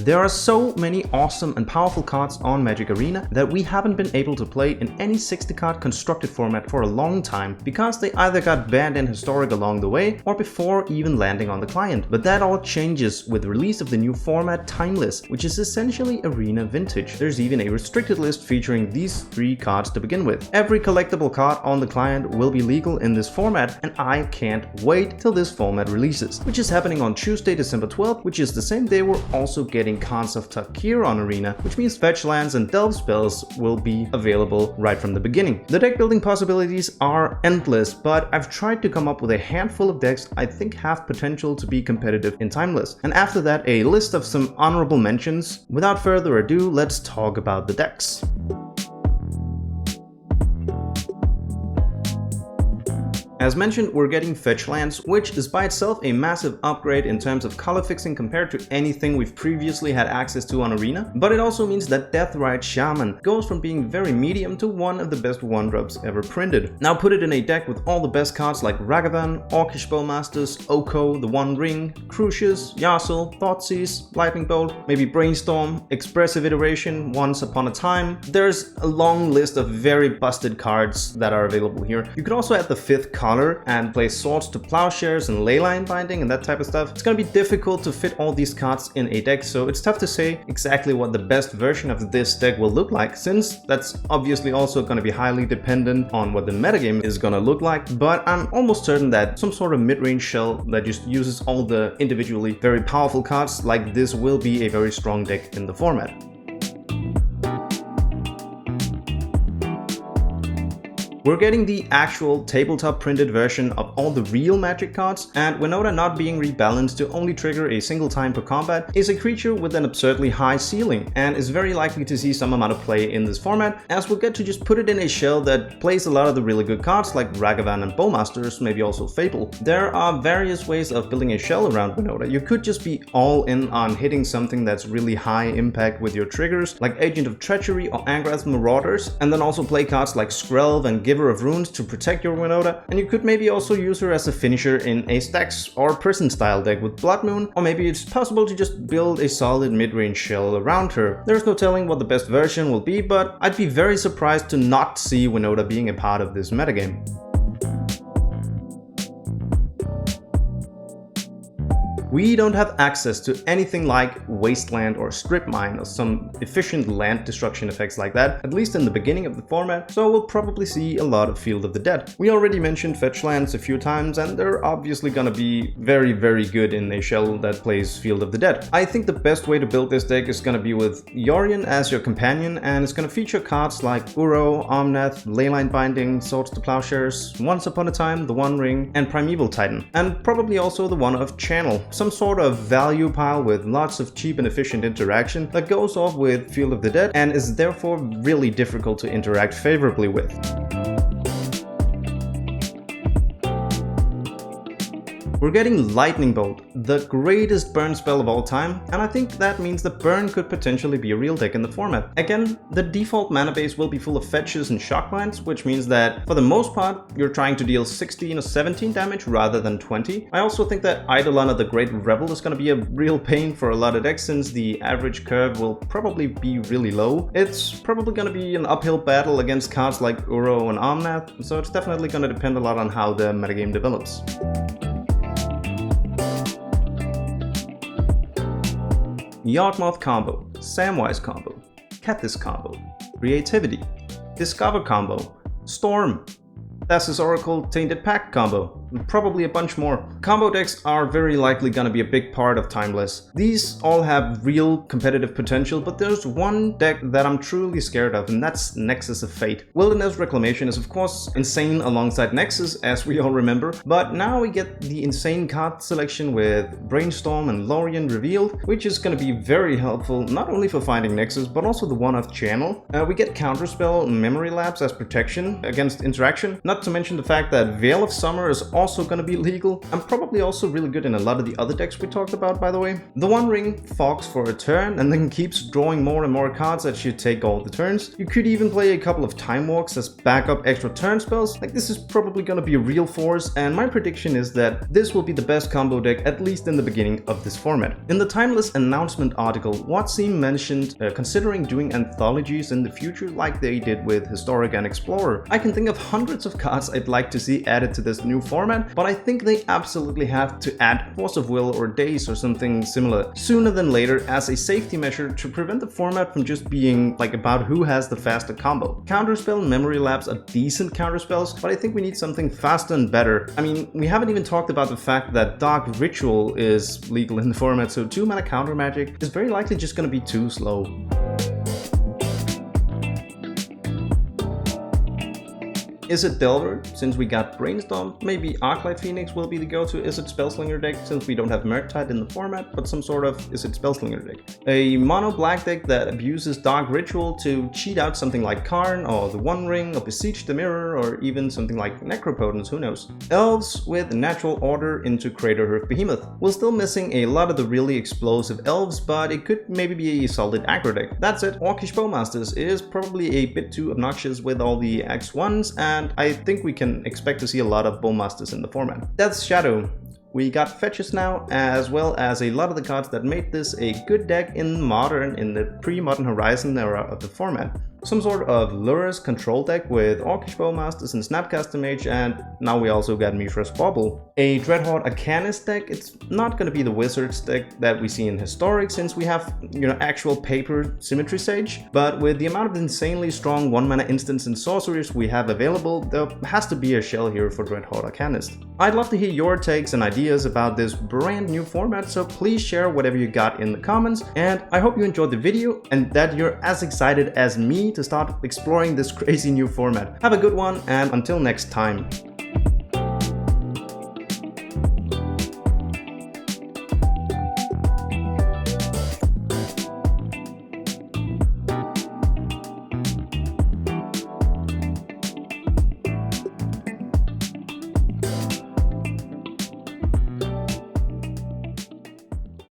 There are so many awesome and powerful cards on Magic Arena that we haven't been able to play in any 60 card constructed format for a long time because they either got banned in Historic along the way or before even landing on the client. But that all changes with the release of the new format Timeless, which is essentially Arena Vintage. There's even a restricted list featuring these 3 cards to begin with. Every collectible card on the client will be legal in this format, and I can't wait till this format releases, which is happening on Tuesday, December 12th, which is the same day we're also getting cards of Takir on Arena, which means Fetchlands and Delve spells will be available right from the beginning. The deck building possibilities are endless, but I've tried to come up with a handful of decks I think have potential to be competitive in Timeless. And after that, a list of some honorable mentions. Without further ado, let's talk about the decks. As mentioned, we're getting Fetchlands, which is by itself a massive upgrade in terms of color fixing compared to anything we've previously had access to on Arena, but it also means that Deathrite Shaman goes from being very medium to one of the best 1-drops ever printed. Now put it in a deck with all the best cards like Ragavan, Orcish Bowmasters, Oko, the One Ring, Crucius, Yasuo, Thoughtseize, Lightning Bolt, maybe Brainstorm, Expressive Iteration, Once Upon a Time. There's a long list of very busted cards that are available here. You could also add the 5th card and play Swords to Plowshares and Leyline Binding and that type of stuff. It's gonna be difficult to fit all these cards in a deck, so it's tough to say exactly what the best version of this deck will look like, since that's obviously also gonna be highly dependent on what the metagame is gonna look like. But I'm almost certain that some sort of mid-range shell that just uses all the individually very powerful cards like this will be a very strong deck in the format. We're getting the actual tabletop printed version of all the real Magic cards, and Woda not being rebalanced to only trigger a single time per combat is a creature with an absurdly high ceiling, and is very likely to see some amount of play in this format, as we'll get to just put it in a shell that plays a lot of the really good cards like Ragavan and Bowmasters, maybe also Fable. There are various ways of building a shell around Woda. You could just be all in on hitting something that's really high impact with your triggers, like Agent of Treachery or Angrath's Marauders, and then also play cards like Skrelv and Giver of Runes to protect your Woda, and you could maybe also use her as a finisher in a Stacks or Prison style deck with Blood Moon, or maybe it's possible to just build a solid mid-range shell around her. There's no telling what the best version will be, but I'd be very surprised to not see Woda being a part of this metagame. We don't have access to anything like Wasteland or Strip Mine or some efficient land destruction effects like that, at least in the beginning of the format, so we'll probably see a lot of Field of the Dead. We already mentioned Fetchlands a few times, and they're obviously gonna be very, very good in a shell that plays Field of the Dead. I think the best way to build this deck is gonna be with Yorion as your companion, and it's gonna feature cards like Uro, Omnath, Leyline Binding, Swords to Plowshares, Once Upon a Time, the One Ring, and Primeval Titan, and probably also the one of Channel. Some sort of value pile with lots of cheap and efficient interaction that goes off with Field of the Dead and is therefore really difficult to interact favorably with. We're getting Lightning Bolt, the greatest burn spell of all time, and I think that means that burn could potentially be a real deck in the format. Again, the default mana base will be full of fetches and shockmines, which means that for the most part you're trying to deal 16 or 17 damage rather than 20. I also think that Eidolon of the Great Rebel is going to be a real pain for a lot of decks, since the average curve will probably be really low. It's probably going to be an uphill battle against cards like Uro and Omnath, so it's definitely going to depend a lot on how the metagame develops. Yawgmoth combo, Samwise combo, Kethis combo, Creativity, Discover combo, Storm, Thassa's Oracle Tainted Pact combo, and probably a bunch more. Combo decks are very likely gonna be a big part of Timeless. These all have real competitive potential, but there's one deck that I'm truly scared of, and that's Nexus of Fate. Wilderness Reclamation is of course insane alongside Nexus, as we all remember, but now we get the insane card selection with Brainstorm and Lorien revealed, which is gonna be very helpful not only for finding Nexus, but also the one-off channel. We get Counterspell and Memory Lapse as protection against interaction. Not to mention the fact that Veil of Summer is also going to be legal, and probably also really good in a lot of the other decks we talked about, by the way. The One Ring fogs for a turn and then keeps drawing more and more cards as you take all the turns. You could even play a couple of Time Walks as backup extra turn spells. Like, this is probably going to be a real force, and my prediction is that this will be the best combo deck, at least in the beginning of this format. In the Timeless announcement article, Watsim mentioned considering doing anthologies in the future like they did with Historic and Explorer. I can think of hundreds of cards I'd like to see added to this new format, but I think they absolutely have to add Force of Will or Daze or something similar sooner than later as a safety measure to prevent the format from just being like about who has the faster combo. Counterspell and Memory Lapse are decent counterspells, but I think we need something faster and better. I mean, we haven't even talked about the fact that Dark Ritual is legal in the format, so 2-mana counter magic is very likely just gonna be too slow. Is it Delver, since we got Brainstorm? Maybe Arclight Phoenix will be the go-to Is it Spellslinger deck, since we don't have Murktide in the format, but some sort of Is it Spellslinger deck. A mono black deck that abuses Dark Ritual to cheat out something like Karn, or the One Ring, or Besiege the Mirror, or even something like Necropotence, who knows. Elves with Natural Order into Craterhoof Behemoth. We're still missing a lot of the really explosive elves, but it could maybe be a solid aggro deck. That's it. Orcish Bowmasters is probably a bit too obnoxious with all the X1s, and I think we can expect to see a lot of Bowmasters in the format. Death's Shadow. We got fetches now, as well as a lot of the cards that made this a good deck in the pre-Modern Horizon era of the format. Some sort of Lurrus control deck with Orcish Bowmasters and Snapcaster Mage, and now we also got Mishra's Bauble. A Dreadhorde Arcanist deck. It's not going to be the Wizards deck that we see in Historic, since we have, actual paper Symmetry Sage, but with the amount of insanely strong 1-mana instants and sorceries we have available, there has to be a shell here for Dreadhorde Arcanist. I'd love to hear your takes and ideas about this brand new format, so please share whatever you got in the comments, and I hope you enjoyed the video and that you're as excited as me to start exploring this crazy new format. Have a good one, and until next time.